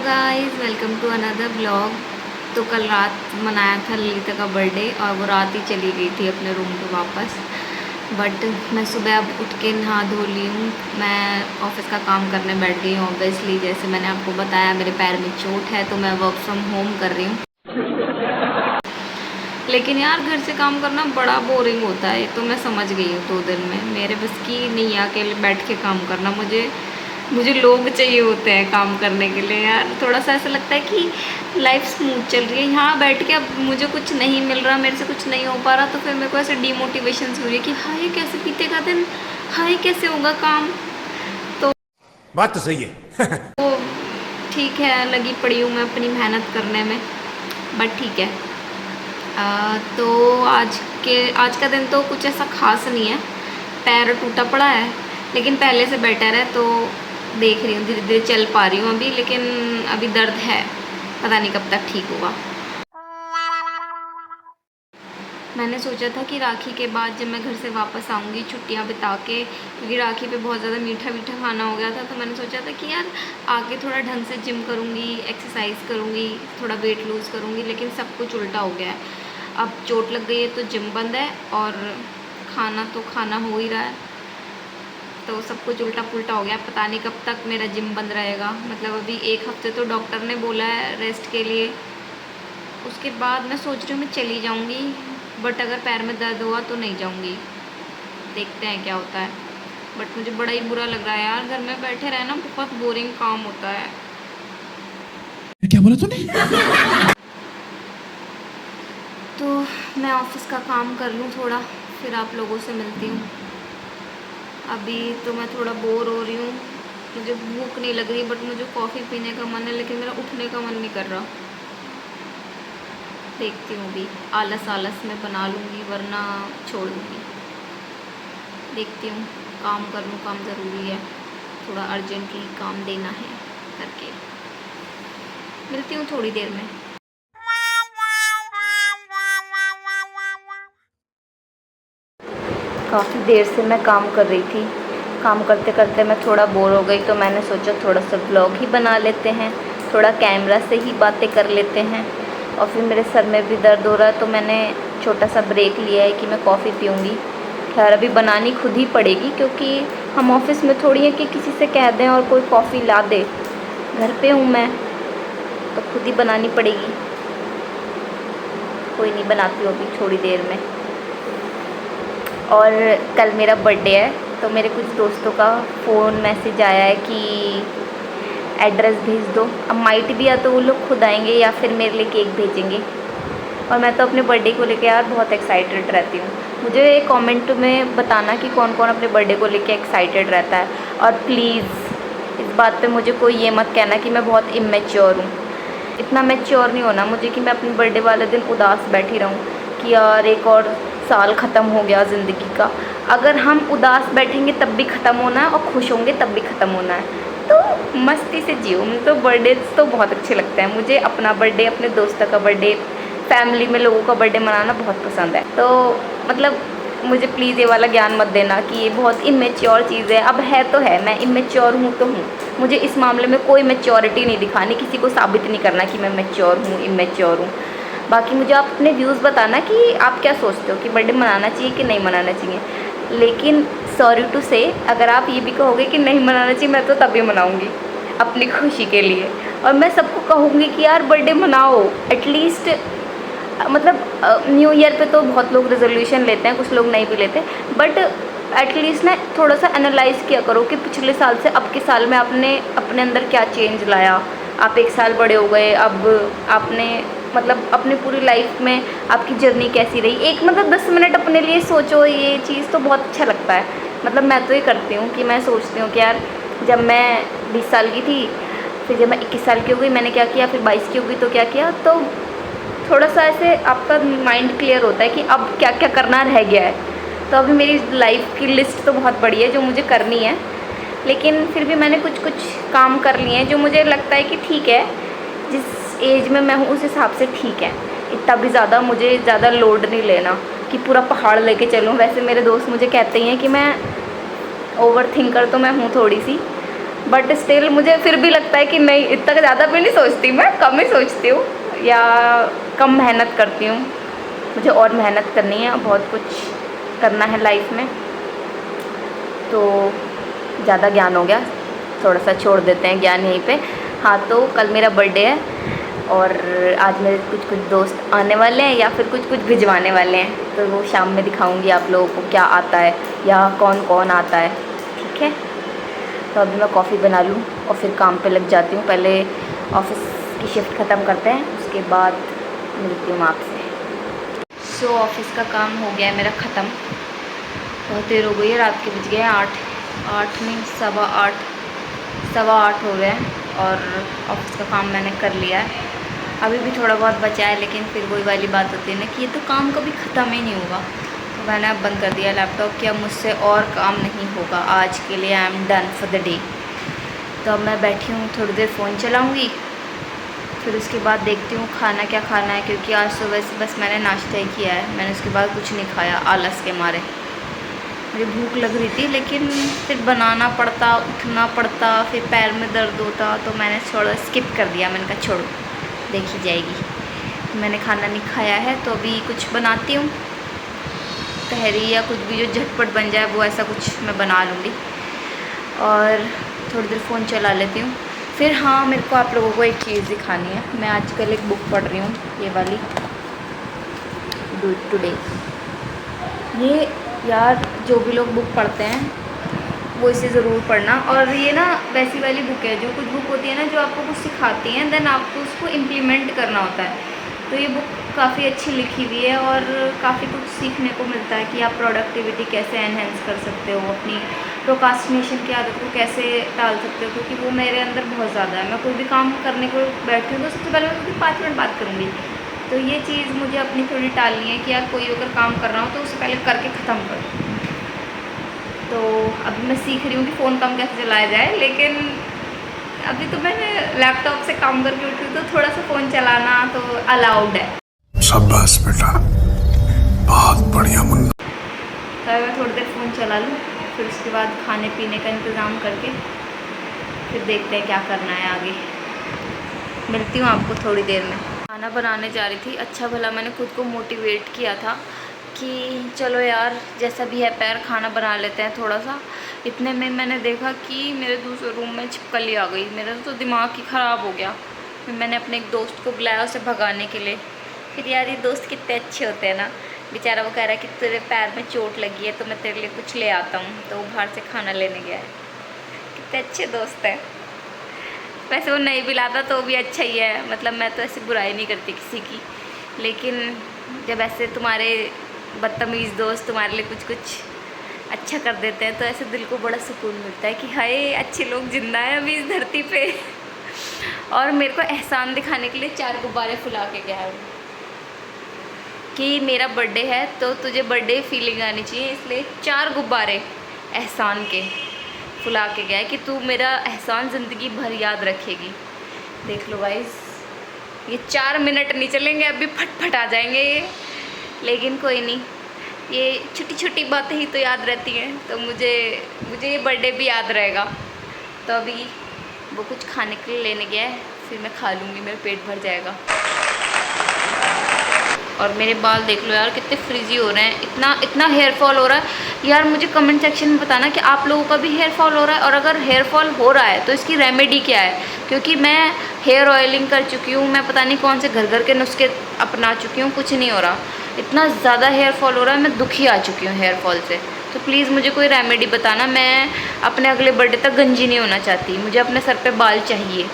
Guys, welcome to another blog. तो कल रात मनाया था ललिता का बर्थडे और वो रात ही चली गई थी अपने रूम पे वापस। बट मैं सुबह अब उठ के नहा धो ली हूँ। मैं ऑफिस का काम करने बैठ गई हूँ। ऑब्वियसली जैसे मैंने आपको बताया मेरे पैर में चोट है तो मैं वर्क फ्रॉम होम कर रही हूँ। लेकिन यार घर से काम करना बड़ा बोरिंग होता है, तो मैं समझ गई हूँ 2 दिन में मेरे बस की नहीं है अकेले बैठ के काम करना। मुझे मुझे लोग चाहिए होते हैं काम करने के लिए। यार थोड़ा सा ऐसा लगता है कि लाइफ स्मूथ चल रही है, यहाँ बैठ के अब मुझे कुछ नहीं मिल रहा, मेरे से कुछ नहीं हो पा रहा, तो फिर मेरे को ऐसे डीमोटिवेशन हो रही है कि हाय कैसे बीतेगा दिन, हाय कैसे होगा काम। तो बात तो सही है। ठीक है, लगी पड़ी हूँ मैं अपनी मेहनत करने में, बट ठीक है। तो आज का दिन तो कुछ ऐसा खास नहीं है। पैर टूटा पड़ा है लेकिन पहले से बेटर है, तो देख रही हूँ धीरे धीरे चल पा रही हूँ अभी, लेकिन अभी दर्द है, पता नहीं कब तक ठीक होगा। मैंने सोचा था कि राखी के बाद जब मैं घर से वापस आऊँगी छुट्टियाँ बिता के, क्योंकि राखी पे बहुत ज़्यादा मीठा मीठा खाना हो गया था, तो मैंने सोचा था कि यार आके थोड़ा ढंग से जिम करूँगी, एक्सरसाइज करूँगी, थोड़ा वेट लूज़ करूँगी, लेकिन सब कुछ उल्टा हो गया है। अब चोट लग गई है तो जिम बंद है और खाना तो खाना हो ही रहा है, तो सब कुछ उल्टा पुल्टा हो गया। पता नहीं कब तक मेरा जिम बंद रहेगा। मतलब अभी 1 हफ्ते तो डॉक्टर ने बोला है रेस्ट के लिए, उसके बाद मैं सोच रही हूँ मैं चली जाऊँगी, बट अगर पैर में दर्द हुआ तो नहीं जाऊँगी, देखते हैं क्या होता है। बट मुझे बड़ा ही बुरा लग रहा है यार, घर में बैठे रहना बहुत बोरिंग काम होता है। क्या बोला तूने? तो मैं ऑफिस का काम कर लूँ थोड़ा, फिर आप लोगों से मिलती हूँ। अभी तो मैं थोड़ा बोर हो रही हूँ, मुझे भूख नहीं लग रही, बट मुझे कॉफ़ी पीने का मन है, लेकिन मेरा उठने का मन नहीं कर रहा। देखती हूँ अभी आलस आलस में बना लूँगी, वरना छोड़ दूँगी। देखती हूँ, काम कर लूँ, काम ज़रूरी है, थोड़ा अर्जेंटली काम देना है करके। मिलती हूँ थोड़ी देर में। काफ़ी देर से मैं काम कर रही थी, काम करते करते मैं थोड़ा बोर हो गई, तो मैंने सोचा थोड़ा सा ब्लॉग ही बना लेते हैं, थोड़ा कैमरा से ही बातें कर लेते हैं। और फिर मेरे सर में भी दर्द हो रहा है, तो मैंने छोटा सा ब्रेक लिया है कि मैं कॉफ़ी पीऊँगी। खैर अभी बनानी खुद ही पड़ेगी, क्योंकि हम ऑफिस में थोड़ी है कि किसी से कह दें और कोई कॉफ़ी ला दे। घर पे हूँ मैं, तो खुद ही बनानी पड़ेगी। कोई नहीं, बनाती हूँ अभी थोड़ी देर में। और कल मेरा बर्थडे है, तो मेरे कुछ दोस्तों का फ़ोन मैसेज आया है कि एड्रेस भेज दो। अब माइट भी या तो वो लोग खुद आएंगे या फिर मेरे लिए केक भेजेंगे। और मैं तो अपने बर्थडे को लेके यार बहुत एक्साइटेड रहती हूँ। मुझे कमेंट में बताना कि कौन कौन अपने बर्थडे को लेके एक्साइटेड रहता है। और प्लीज़ इस बात पे मुझे कोई ये मत कहना कि मैं बहुत इमेच्योर हूँ। इतना मैच्योर नहीं होना मुझे कि मैं अपने बर्थडे वाले दिन उदास बैठी रहूँ कि यार एक और साल ख़त्म हो गया ज़िंदगी का। अगर हम उदास बैठेंगे तब भी ख़त्म होना है, और खुश होंगे तब भी ख़त्म होना है, तो मस्ती से जियो। तो बर्थडे तो बहुत अच्छे लगते हैं मुझे। अपना बर्थडे, अपने दोस्तों का बर्थडे, फैमिली में लोगों का बर्थडे मनाना बहुत पसंद है। तो मतलब मुझे प्लीज़ ये वाला ज्ञान मत देना कि ये बहुत इमेच्योर चीज़ है। अब है तो है, मैं इमेच्योर हूँ तो हूँ। मुझे इस मामले में कोई मैच्योरिटी नहीं दिखानी, किसी को साबित नहीं करना कि मैं मैच्योर हूँ, इमेच्योर हूँ। बाकी मुझे आप अपने व्यूज़ बताना कि आप क्या सोचते हो कि बर्थडे मनाना चाहिए कि नहीं मनाना चाहिए। लेकिन सॉरी टू से, अगर आप ये भी कहोगे कि नहीं मनाना चाहिए, मैं तो तभी मनाऊँगी अपनी खुशी के लिए। और मैं सबको कहूँगी कि यार बर्थडे मनाओ एटलीस्ट। मतलब न्यू ईयर पे तो बहुत लोग रेजोल्यूशन लेते हैं, कुछ लोग नहीं भी लेते, बट एटलीस्ट ना थोड़ा सा एनालाइज़ किया करो कि पिछले साल से अब के साल में आपने अपने अंदर क्या चेंज लाया। आप 1 साल बड़े हो गए, अब आपने मतलब अपनी पूरी लाइफ में आपकी जर्नी कैसी रही। एक मतलब 10 मिनट अपने लिए सोचो, ये चीज़ तो बहुत अच्छा लगता है। मतलब मैं तो ये करती हूँ कि मैं सोचती हूँ कि यार जब मैं 20 साल की थी, फिर जब मैं 21 साल की हो गई मैंने क्या किया, फिर 22 की हो गई तो क्या किया। तो थोड़ा सा ऐसे आपका माइंड क्लियर होता है कि अब क्या क्या करना रह गया है। तो अभी मेरी लाइफ की लिस्ट तो बहुत बड़ी है जो मुझे करनी है, लेकिन फिर भी मैंने कुछ कुछ काम कर लिए हैं जो मुझे लगता है कि ठीक है, जिस एज में मैं हूँ उस हिसाब से ठीक है। इतना भी मुझे ज़्यादा लोड नहीं लेना कि पूरा पहाड़ लेके चलूँ। वैसे मेरे दोस्त मुझे कहते ही हैं कि मैं ओवर थिंकर तो मैं हूँ थोड़ी सी, बट स्टिल मुझे फिर भी लगता है कि नहीं, इतना ज़्यादा भी नहीं सोचती, मैं कम ही सोचती हूँ या कम मेहनत करती हूँ। मुझे और मेहनत करनी है, बहुत कुछ करना है लाइफ में, तो ज़्यादा ज्ञान हो गया, थोड़ा सा छोड़ देते हैं ज्ञान यहीं पे। हाँ, तो कल मेरा बर्थडे है और आज मेरे कुछ दोस्त आने वाले हैं या फिर कुछ भिजवाने वाले हैं, तो वो शाम में दिखाऊंगी आप लोगों को क्या आता है या कौन कौन आता है। ठीक है, तो अभी मैं कॉफ़ी बना लूँ और फिर काम पे लग जाती हूँ। पहले ऑफिस की शिफ्ट ख़त्म करते हैं, उसके बाद मिलती हूँ आपसे। सो ऑफिस का काम हो गया है मेरा ख़त्म। बहुत देर हो गई है, रात के बज गए हैं 8 नहीं 8:15 हो गए हैं और ऑफिस का काम मैंने कर लिया है। अभी भी थोड़ा बहुत बचा है, लेकिन फिर वही वाली बात होती है ना कि ये तो काम कभी ख़त्म ही नहीं होगा। तो मैंने अब बंद कर दिया लैपटॉप कि अब मुझसे और काम नहीं होगा, आज के लिए I am done for the day. तो अब मैं बैठी हूँ, थोड़ी देर फ़ोन चलाऊँगी, फिर उसके बाद देखती हूँ खाना क्या खाना है, क्योंकि आज सुबह से बस मैंने नाश्ता ही किया है। मैंने उसके बाद कुछ नहीं खाया आलस के मारे। मुझे भूख लग रही थी, लेकिन फिर बनाना पड़ता, उठना पड़ता, फिर पैर में दर्द होता, तो मैंने थोड़ा स्किप कर दिया। मैंने कहा छोड़ो, देखी जाएगी। मैंने खाना नहीं खाया है, तो अभी कुछ बनाती हूँ, तहरी या कुछ भी जो झटपट बन जाए वो ऐसा कुछ मैं बना लूँगी और थोड़ी देर फ़ोन चला लेती हूँ। फिर हाँ, मेरे को आप लोगों को एक चीज़ दिखानी है। मैं आजकल एक बुक पढ़ रही हूँ, ये वाली डू इट टुडे। ये यार जो भी लोग बुक पढ़ते हैं वो इसे ज़रूर पढ़ना। और ये ना वैसी वाली बुक है, जो कुछ बुक होती है ना जो आपको कुछ सिखाती हैं, देन आपको उसको इम्प्लीमेंट करना होता है। तो ये बुक काफ़ी अच्छी लिखी हुई है और काफ़ी कुछ सीखने को मिलता है कि आप प्रोडक्टिविटी कैसे एनहेंस कर सकते हो, अपनी प्रोकास्टिनेशन की आदत को कैसे टाल सकते हो, क्योंकि वो मेरे अंदर बहुत ज़्यादा है। मैं कोई भी काम करने को बैठी हूँ तो सबसे पहले मैं उसकी 5 मिनट बात करूँगी। तो ये चीज़ मुझे अपनी थोड़ी टालनी है कि यार कोई अगर काम कर रहा हो तो उससे पहले करके ख़त्म करो। तो अभी मैं सीख रही हूँ कि फ़ोन कम कैसे चलाया जाए, लेकिन अभी तो मैंने लैपटॉप से काम करके उठी हूँ, तो थोड़ा सा फ़ोन चलाना तो अलाउड है। शाबाश बेटा, बहुत बढ़िया मुन्ना। तो मैं थोड़ी देर फ़ोन चला लूँ, फिर उसके बाद खाने पीने का इंतज़ाम करके फिर देखते हैं क्या करना है आगे। मिलती हूँ आपको थोड़ी देर में। खाना बनाने जा रही थी, अच्छा भला मैंने खुद को मोटिवेट किया था कि चलो यार जैसा भी है पैर खाना बना लेते हैं थोड़ा सा। इतने में मैंने देखा कि मेरे दूसरे रूम में छिपकली आ गई। मेरा तो दिमाग ही ख़राब हो गया। फिर मैंने अपने एक दोस्त को बुलाया उसे भगाने के लिए। फिर यार ये दोस्त कितने अच्छे होते हैं ना, बेचारा वो कह रहा है कि तेरे पैर में चोट लगी है तो मैं तेरे लिए कुछ ले आता हूँ, तो वो बाहर से खाना लेने गया है। कितने अच्छे दोस्त हैं। वैसे वो नहीं भी लाता तो भी अच्छा ही है, मतलब मैं तो ऐसी बुराई नहीं करती किसी की, लेकिन जब ऐसे तुम्हारे बदतमीज़ दोस्त तुम्हारे लिए कुछ अच्छा कर देते हैं तो ऐसे दिल को बड़ा सुकून मिलता है कि हाय अच्छे लोग जिंदा हैं अभी इस धरती पे। और मेरे को एहसान दिखाने के लिए 4 गुब्बारे फुला के गया है कि मेरा बर्थडे है तो तुझे बर्थडे फीलिंग आनी चाहिए, इसलिए 4 गुब्बारे एहसान के फुला के गया है कि तू मेरा एहसान ज़िंदगी भर याद रखेगी। देख लो गाइस, ये 4 मिनट नहीं चलेंगे, अभी फटफट आ जाएंगे ये, लेकिन कोई नहीं, ये छोटी छोटी बातें ही तो याद रहती हैं। तो मुझे ये बर्थडे भी याद रहेगा। तो अभी वो कुछ खाने के लिए लेने गया है, फिर मैं खा लूँगी, मेरा पेट भर जाएगा। और मेरे बाल देख लो यार कितने फ्रिजी हो रहे हैं, इतना हेयर फॉल हो रहा है यार। मुझे कमेंट सेक्शन में बताना कि आप लोगों का भी हेयर फॉल हो रहा है, और अगर हेयर फॉल हो रहा है तो इसकी रेमेडी क्या है, क्योंकि मैं हेयर ऑयलिंग कर चुकी हूँ, मैं पता नहीं कौन से घर के नुस्खे अपना चुकी हूँ, कुछ नहीं हो रहा। इतना ज़्यादा हेयर फॉल हो रहा है, मैं दुखी आ चुकी हूँ हेयर फॉल से। तो प्लीज़ मुझे कोई रेमेडी बताना, मैं अपने अगले बर्थडे तक गंजी नहीं होना चाहती, मुझे अपने सर पे बाल चाहिए।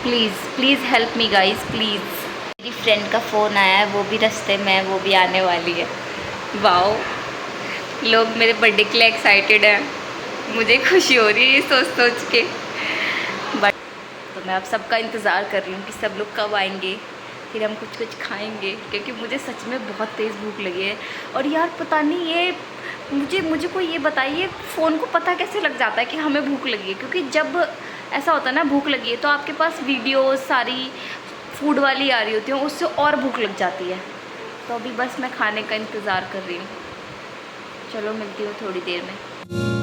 Please help me guys please. मेरी फ्रेंड का फ़ोन आया है, वो भी रास्ते में है, वो भी आने वाली है। वाओ, लोग मेरे बर्थडे के लिए एक्साइटेड हैं, मुझे खुशी हो रही है ये सोच के। बट तो मैं अब सबका इंतज़ार कर रही हूँ कि सब लोग कब आएंगे, फिर हम कुछ खाएंगे, क्योंकि मुझे सच में बहुत तेज़ भूख लगी है। और यार पता नहीं ये मुझे कोई ये बताइए, फ़ोन को पता कैसे लग जाता है कि हमें भूख लगी है, क्योंकि जब ऐसा होता है ना भूख लगी है तो आपके पास वीडियोस सारी फूड वाली आ रही होती हैं, उससे और भूख लग जाती है। तो अभी बस मैं खाने का इंतज़ार कर रही हूँ। चलो मिलती हूँ थोड़ी देर में।